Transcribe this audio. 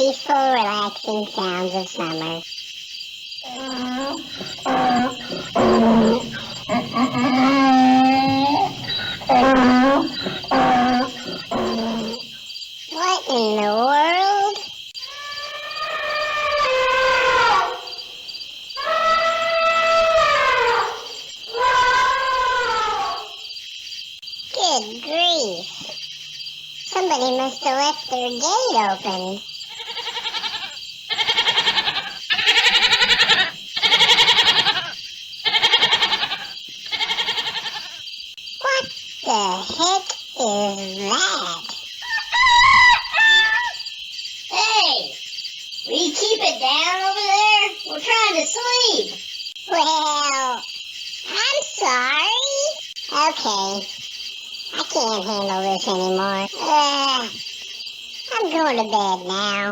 peaceful, relaxing sounds of summer. What in the world? Good grief. Somebody must have left their gate open. What the heck is that? Hey! Will you keep it down over there? We're trying to sleep. Well, I'm sorry. Okay, I can't handle this anymore. I'm going to bed now.